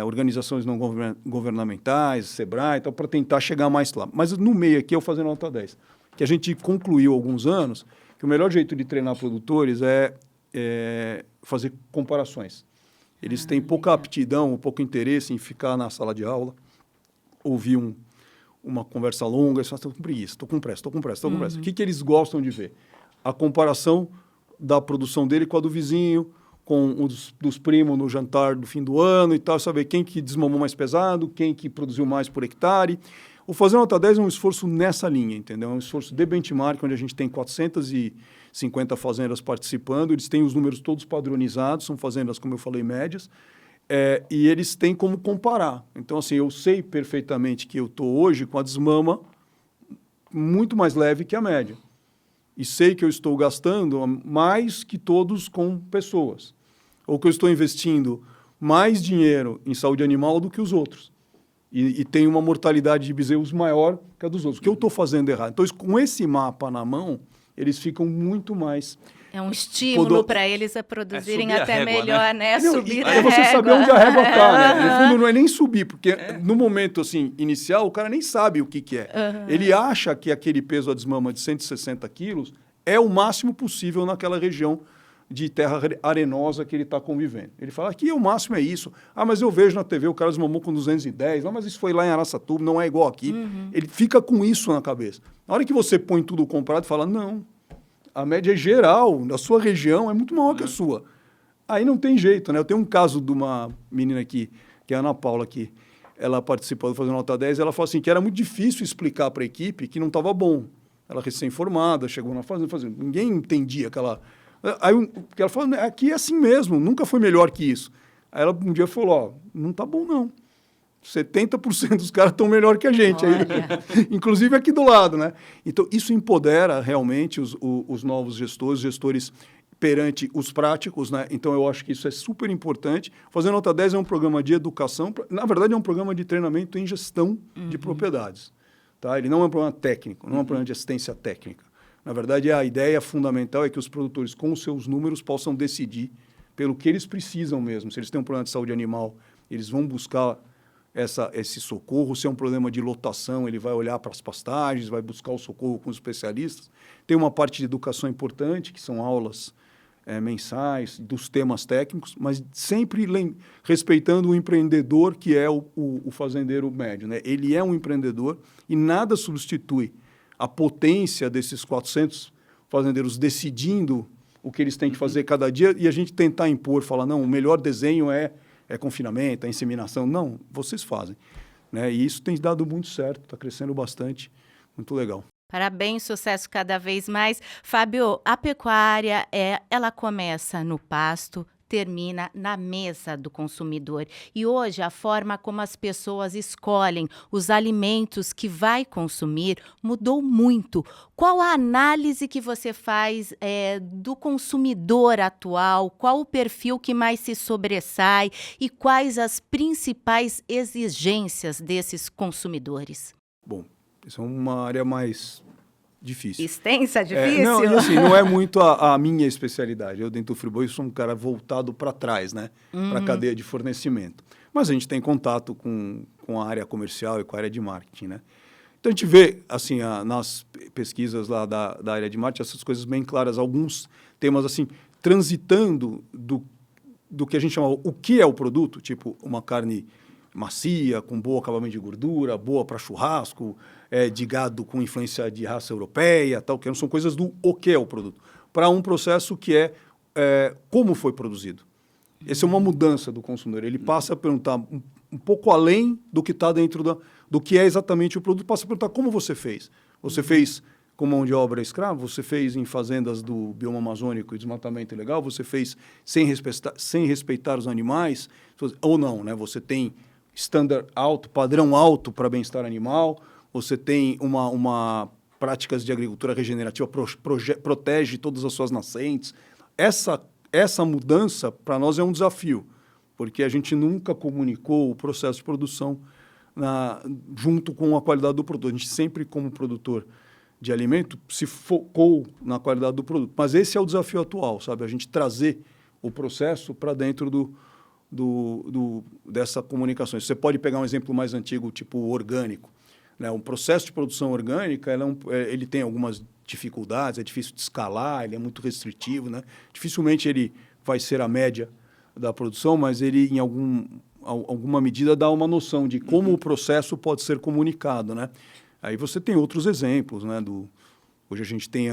organizações não governamentais, Sebrae, então, para tentar chegar mais lá. Mas no meio aqui eu fazendo nota 10, que a gente concluiu há alguns anos que o melhor jeito de treinar produtores é fazer comparações. Eles têm pouca aptidão, pouco interesse em ficar na sala de aula, ouvir uma conversa longa, eles falam, estou com preguiça, estou com pressa. O que eles gostam de ver? A comparação da produção dele com a do vizinho, com os dos primos no jantar do fim do ano e tal, saber quem que desmamou mais pesado, quem que produziu mais por hectare. O Fazer Nota 10 é um esforço nessa linha, entendeu? É um esforço de benchmark, onde a gente tem 450 fazendas participando, eles têm os números todos padronizados, são fazendas, como eu falei, médias, e eles têm como comparar. Então, assim, eu sei perfeitamente que eu estou hoje com a desmama muito mais leve que a média. E sei que eu estou gastando mais que todos com pessoas. Ou que eu estou investindo mais dinheiro em saúde animal do que os outros. E tem uma mortalidade de bezerros maior que a dos outros. O que eu estou fazendo errado? Então, com esse mapa na mão, eles ficam muito mais... É um estímulo para eles a produzirem até régua, melhor, né? Não, Subir a é você régua. saber onde a régua está, né? No fundo, não é nem subir, porque no momento assim, inicial, o cara nem sabe o que é. Ele acha que aquele peso a desmama de 160 quilos é o máximo possível naquela região de terra arenosa que ele está convivendo. Ele fala, aqui o máximo é isso. Ah, mas eu vejo na TV o cara desmamou com 210. Ah, mas isso foi lá em Araçatuba, não é igual aqui. Ele fica com isso na cabeça. Na hora que você põe tudo comparado e fala, não, a média geral da sua região é muito maior que a sua. Aí não tem jeito, né? Eu tenho um caso de uma menina aqui, que é a Ana Paula, que ela participou do Fazer Nota 10, ela falou assim, que era muito difícil explicar para a equipe que não estava bom. Ela recém-formada, chegou na fazenda, ninguém entendia aquela... Aí ela falou, aqui é assim mesmo, nunca foi melhor que isso. Aí ela um dia falou, ó, não tá bom não. 70% dos caras estão melhor que a gente, aí, inclusive aqui do lado, né? Então, isso empodera realmente os novos gestores perante os práticos, né? Então, eu acho que isso é super importante. Fazer Nota 10 é um programa de educação, na verdade, é um programa de treinamento em gestão de propriedades. Tá? Ele não é um programa técnico, não é um programa de assistência técnica. Na verdade, a ideia fundamental é que os produtores, com os seus números, possam decidir pelo que eles precisam mesmo. Se eles têm um problema de saúde animal, eles vão buscar esse socorro. Se é um problema de lotação, ele vai olhar para as pastagens, vai buscar o socorro com os especialistas. Tem uma parte de educação importante, que são aulas mensais, dos temas técnicos, mas sempre respeitando o empreendedor, que é o fazendeiro médio, né? Ele é um empreendedor e nada substitui a potência desses 400 fazendeiros decidindo o que eles têm que fazer cada dia e a gente tentar impor, falar, não, o melhor desenho é confinamento, é inseminação. Não, vocês fazem. Né? E isso tem dado muito certo, está crescendo bastante, muito legal. Parabéns, sucesso cada vez mais. Fábio, a pecuária, ela começa no pasto, termina na mesa do consumidor. E hoje a forma como as pessoas escolhem os alimentos que vai consumir mudou muito. Qual a análise que você faz do consumidor atual? Qual o perfil que mais se sobressai? E quais as principais exigências desses consumidores? Bom, isso é uma área mais difícil. Extensa, difícil? Não, assim, não é muito a minha especialidade. Eu, dentro do Friboi, sou um cara voltado para trás, né? Para a cadeia de fornecimento. Mas a gente tem contato com a área comercial e com a área de marketing, né? Então, a gente vê, assim, nas pesquisas lá da área de marketing, essas coisas bem claras, alguns temas, assim, transitando do que a gente chama o que é o produto, tipo uma carne macia, com bom acabamento de gordura, boa para churrasco, de gado com influência de raça europeia, tal, que não são coisas do o que é o produto, para um processo que é como foi produzido. Essa é uma mudança do consumidor. Ele passa a perguntar um pouco além do que está dentro do que é exatamente o produto, passa a perguntar como você fez. Você fez com mão de obra escrava, você fez em fazendas do bioma amazônico e desmatamento ilegal, você fez sem respeitar os animais, ou não, né? Você tem standard alto, padrão alto para bem-estar animal, você tem uma práticas de agricultura regenerativa, protege todas as suas nascentes. Essa mudança, para nós, é um desafio, porque a gente nunca comunicou o processo de produção junto com a qualidade do produto. A gente sempre, como produtor de alimento, se focou na qualidade do produto. Mas esse é o desafio atual, sabe? A gente trazer o processo para dentro dessa comunicação. Você pode pegar um exemplo mais antigo, tipo orgânico, né? Um processo de produção orgânica, ele tem algumas dificuldades, é difícil de escalar, ele é muito restritivo, né? Dificilmente ele vai ser a média da produção, mas ele, em alguma medida, dá uma noção de como o processo pode ser comunicado, né? Aí você tem outros exemplos, né? Hoje a gente tem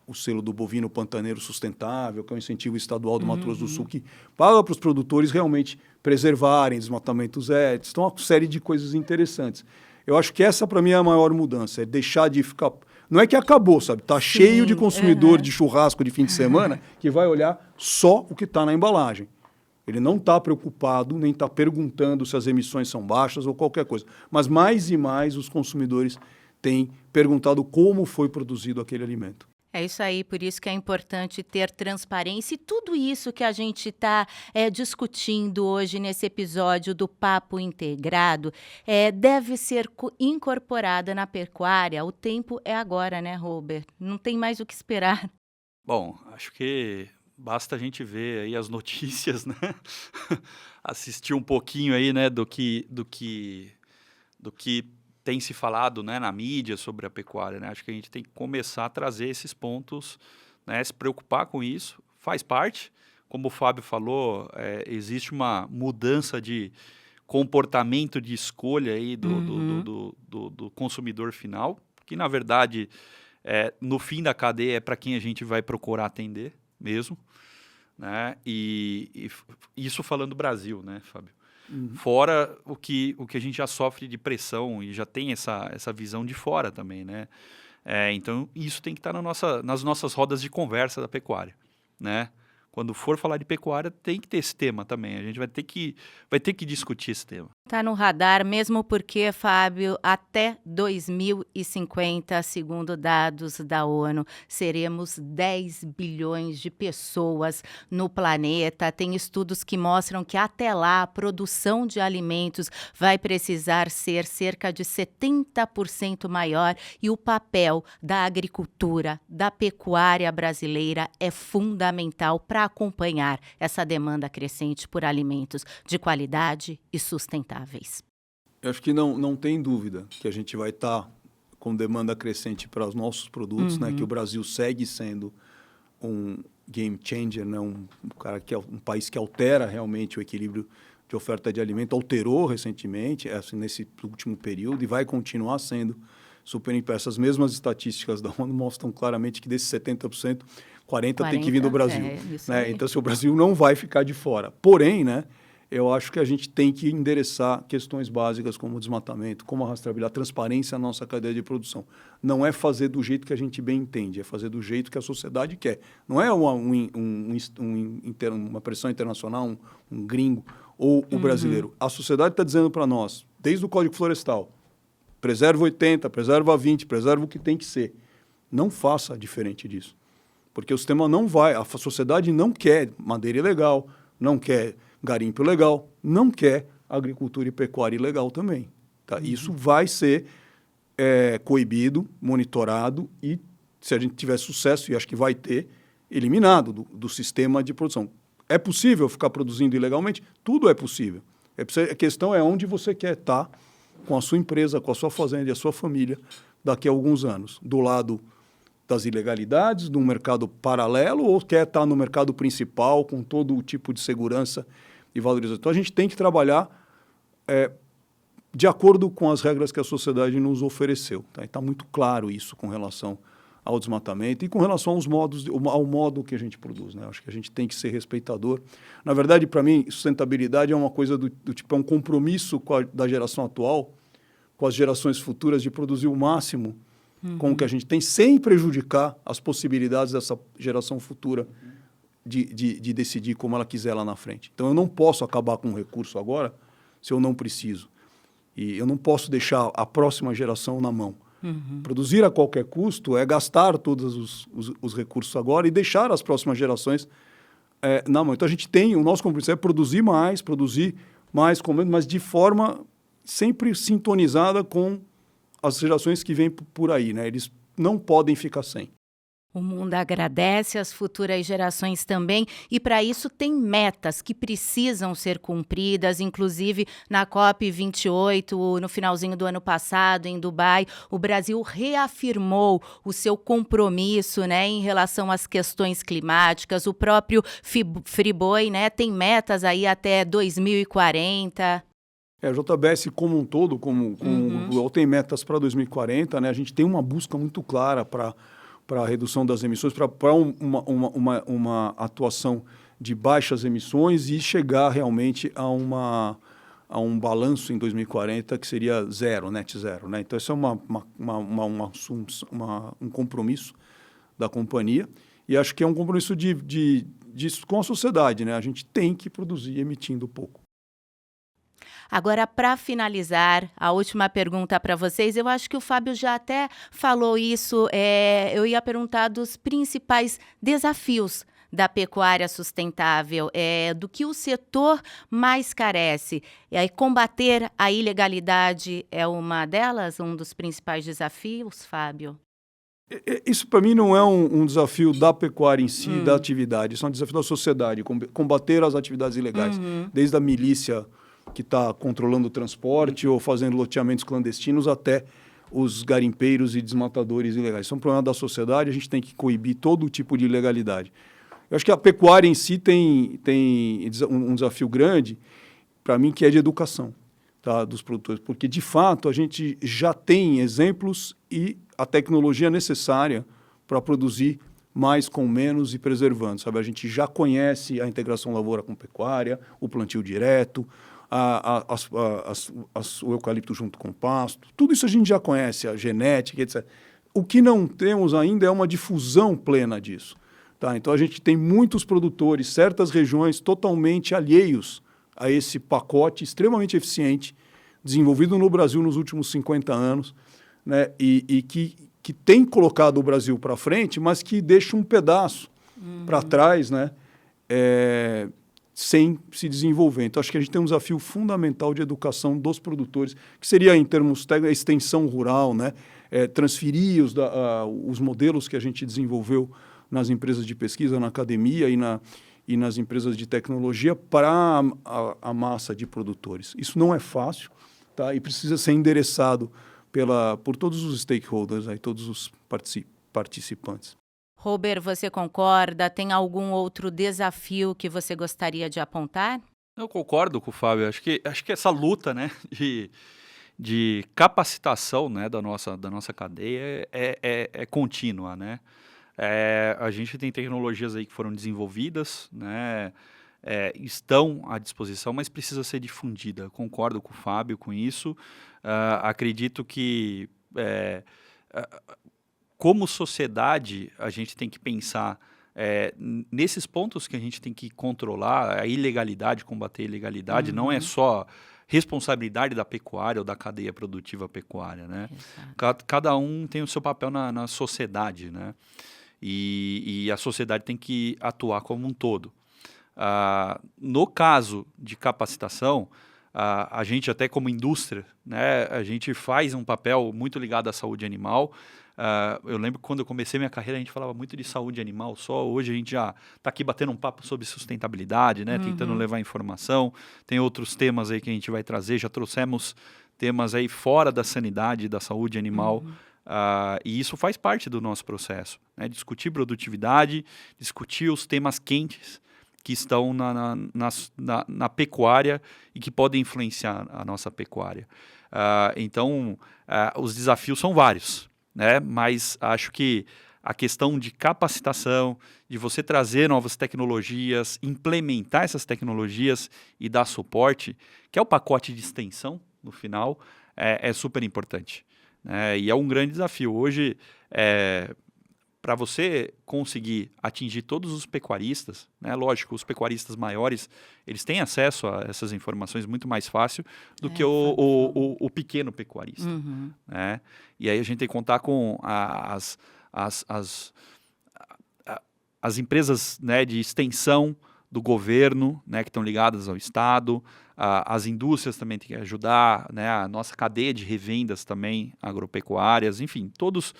o selo do bovino pantaneiro sustentável, que é um incentivo estadual do Mato Grosso do Sul, que paga para os produtores realmente preservarem desmatamentos étnicos. Então, uma série de coisas interessantes. Eu acho que essa, para mim, é a maior mudança, é deixar de ficar... Não é que acabou, sabe? Está cheio de consumidor de churrasco de fim de semana que vai olhar só o que está na embalagem. Ele não está preocupado, nem está perguntando se as emissões são baixas ou qualquer coisa. Mas mais e mais os consumidores têm perguntado como foi produzido aquele alimento. É isso aí, por isso que é importante ter transparência e tudo isso que a gente está discutindo hoje nesse episódio do Papo Integrado deve ser incorporada na pecuária. O tempo é agora, né, Robert? Não tem mais o que esperar. Bom, acho que basta a gente ver aí as notícias, né? Assistir um pouquinho aí, né, do que tem se falado, né, na mídia sobre a pecuária, né? Acho que a gente tem que começar a trazer esses pontos, né, se preocupar com isso. Faz parte, como o Fábio falou, existe uma mudança de comportamento de escolha aí do consumidor final, que na verdade, no fim da cadeia, é para quem a gente vai procurar atender mesmo, né? E isso falando do Brasil, né, Fábio? Fora o que a gente já sofre de pressão e já tem essa visão de fora também, né? Então, isso tem que estar nas nossas rodas de conversa da pecuária, né? Quando for falar de pecuária, tem que ter esse tema também. A gente vai ter que discutir esse tema. Está no radar, mesmo porque, Fábio, até 2050, segundo dados da ONU, seremos 10 bilhões de pessoas no planeta. Tem estudos que mostram que até lá a produção de alimentos vai precisar ser cerca de 70% maior e o papel da agricultura, da pecuária brasileira é fundamental para acompanhar essa demanda crescente por alimentos de qualidade e sustentáveis. Eu acho que não tem dúvida que a gente vai estar com demanda crescente para os nossos produtos, né? Que o Brasil segue sendo um game changer, né? Um país que altera realmente o equilíbrio de oferta de alimento, alterou recentemente, assim, nesse último período, e vai continuar sendo super impactante. Essas mesmas estatísticas da ONU mostram claramente que desses 70%, 40% tem que vir do Brasil. Né? Então, o Brasil não vai ficar de fora. Porém, né, eu acho que a gente tem que endereçar questões básicas como o desmatamento, como a rastreabilidade, a transparência na nossa cadeia de produção. Não é fazer do jeito que a gente bem entende, é fazer do jeito que a sociedade quer. Não é uma pressão internacional, um gringo ou o brasileiro. A sociedade está dizendo para nós, desde o Código Florestal, preserva 80, preserva 20, preserva o que tem que ser. Não faça diferente disso. Porque o sistema não vai, a sociedade não quer madeira ilegal, não quer garimpo ilegal, não quer agricultura e pecuária ilegal também. Tá? Isso vai ser coibido, monitorado e, se a gente tiver sucesso, e acho que vai ter, eliminado do sistema de produção. É possível ficar produzindo ilegalmente? Tudo é possível. A questão é onde você quer estar com a sua empresa, com a sua fazenda e a sua família daqui a alguns anos? Do lado das ilegalidades, do mercado paralelo, ou quer estar no mercado principal com todo o tipo de segurança e valorização? Então, a gente tem que trabalhar de acordo com as regras que a sociedade nos ofereceu. Tá? Está muito claro isso com relação ao desmatamento e com relação ao modo que a gente produz. Né? Acho que a gente tem que ser respeitador. Na verdade, para mim, sustentabilidade é uma coisa do tipo, é um compromisso da geração atual com as gerações futuras de produzir o máximo com o que a gente tem, sem prejudicar as possibilidades dessa geração futura de decidir como ela quiser lá na frente. Então, eu não posso acabar com um recurso agora se eu não preciso. E eu não posso deixar a próxima geração na mão. Produzir a qualquer custo é gastar todos os recursos agora e deixar as próximas gerações na mão. Então, o nosso compromisso é produzir mais com menos, mas de forma sempre sintonizada com as gerações que vêm por aí, né? Eles não podem ficar sem. O mundo agradece, as futuras gerações também, e para isso tem metas que precisam ser cumpridas, inclusive na COP28, no finalzinho do ano passado, em Dubai, o Brasil reafirmou o seu compromisso, né, em relação às questões climáticas. O próprio Friboi, né, tem metas aí até 2040. A JBS como um todo, como o Google, tem metas para 2040, né? A gente tem uma busca muito clara para a redução das emissões, para uma atuação de baixas emissões e chegar realmente a um balanço em 2040 que seria zero, net zero. Né? Então, esse é um compromisso da companhia e acho que é um compromisso com a sociedade. Né? A gente tem que produzir emitindo pouco. Agora, para finalizar, a última pergunta para vocês, eu acho que o Fábio já até falou isso, eu ia perguntar dos principais desafios da pecuária sustentável, do que o setor mais carece. Combater a ilegalidade é uma delas, um dos principais desafios, Fábio? Isso, para mim, não é um desafio da pecuária em si, da atividade, isso é um desafio da sociedade, combater as atividades ilegais, desde a milícia que está controlando o transporte ou fazendo loteamentos clandestinos até os garimpeiros e desmatadores ilegais. Isso é um problema da sociedade, a gente tem que coibir todo tipo de ilegalidade. Eu acho que a pecuária em si tem um desafio grande, para mim, que é de educação, tá, dos produtores, porque, de fato, a gente já tem exemplos e a tecnologia necessária para produzir mais com menos e preservando. Sabe? A gente já conhece a integração lavoura com pecuária, o plantio direto, o eucalipto junto com o pasto, tudo isso a gente já conhece, a genética, etc. O que não temos ainda é uma difusão plena disso. Tá? Então, a gente tem muitos produtores, certas regiões totalmente alheios a esse pacote extremamente eficiente, desenvolvido no Brasil nos últimos 50 anos, né? e que tem colocado o Brasil para frente, mas que deixa um pedaço para trás, né? Sem se desenvolver. Então, acho que a gente tem um desafio fundamental de educação dos produtores, que seria, em termos técnicos, a extensão rural, né? Transferir os modelos que a gente desenvolveu nas empresas de pesquisa, na academia e nas empresas de tecnologia para a massa de produtores. Isso não é fácil, tá? E precisa ser endereçado por todos os stakeholders, aí, todos os participantes. Robert, você concorda? Tem algum outro desafio que você gostaria de apontar? Eu concordo com o Fábio. Acho que essa luta, né, de capacitação, né, da nossa cadeia é contínua, né? A gente tem tecnologias aí que foram desenvolvidas, né, estão à disposição, mas precisa ser difundida. Concordo com o Fábio com isso. Acredito que como sociedade, a gente tem que pensar nesses pontos que a gente tem que controlar, a ilegalidade, combater a ilegalidade, não é só responsabilidade da pecuária ou da cadeia produtiva pecuária, né? Cada um tem o seu papel na sociedade, né? E a sociedade tem que atuar como um todo. No caso de capacitação, a gente até como indústria, né, a gente faz um papel muito ligado à saúde animal. Eu lembro que quando eu comecei minha carreira, a gente falava muito de saúde animal só. Hoje a gente já está aqui batendo um papo sobre sustentabilidade, né? Tentando levar informação. Tem outros temas aí que a gente vai trazer. Já trouxemos temas aí fora da sanidade e da saúde animal. E isso faz parte do nosso processo, né? Discutir produtividade, discutir os temas quentes que estão na pecuária e que podem influenciar a nossa pecuária. Então, os desafios são vários, né? Mas acho que a questão de capacitação, de você trazer novas tecnologias, implementar essas tecnologias e dar suporte, que é o pacote de extensão, no final, é super importante. E é um grande desafio. Hoje, para você conseguir atingir todos os pecuaristas, né, lógico, os pecuaristas maiores, eles têm acesso a essas informações muito mais fácil do que o pequeno pecuarista. Né? E aí a gente tem que contar com as empresas, né, de extensão do governo, né, que estão ligadas ao Estado, as indústrias também têm que ajudar, né, a nossa cadeia de revendas também, agropecuárias, enfim, todos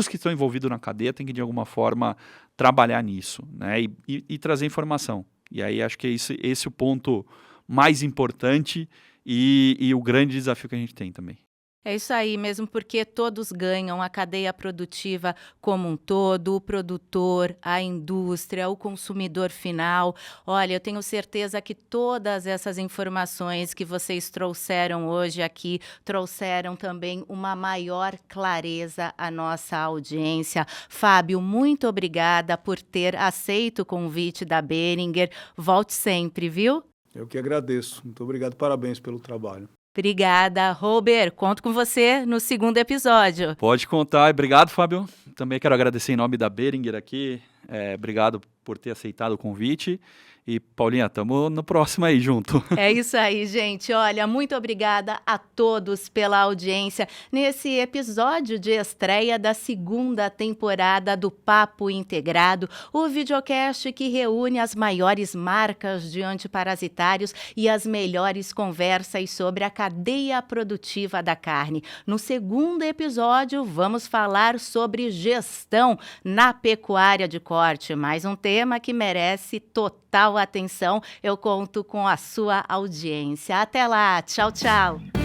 que estão envolvidos na cadeia têm que, de alguma forma, trabalhar nisso, né, e trazer informação. E aí acho que esse é o ponto mais importante e o grande desafio que a gente tem também. É isso aí, mesmo porque todos ganham, a cadeia produtiva como um todo, o produtor, a indústria, o consumidor final. Olha, eu tenho certeza que todas essas informações que vocês trouxeram hoje aqui, trouxeram também uma maior clareza à nossa audiência. Fábio, muito obrigada por ter aceito o convite da Boehringer. Volte sempre, viu? Eu que agradeço. Muito obrigado, parabéns pelo trabalho. Obrigada, Robert. Conto com você no segundo episódio. Pode contar. Obrigado, Fábio. Também quero agradecer em nome da Boehringer aqui. Obrigado por ter aceitado o convite. E, Paulinha, estamos no próximo aí junto. É isso aí, gente. Olha, muito obrigada a todos pela audiência nesse episódio de estreia da segunda temporada do Papo Integrado, o videocast que reúne as maiores marcas de antiparasitários e as melhores conversas sobre a cadeia produtiva da carne. No segundo episódio, vamos falar sobre gestão na pecuária de corte, mais um tema que merece total atenção. Eu conto com a sua audiência. Até lá. Tchau, tchau.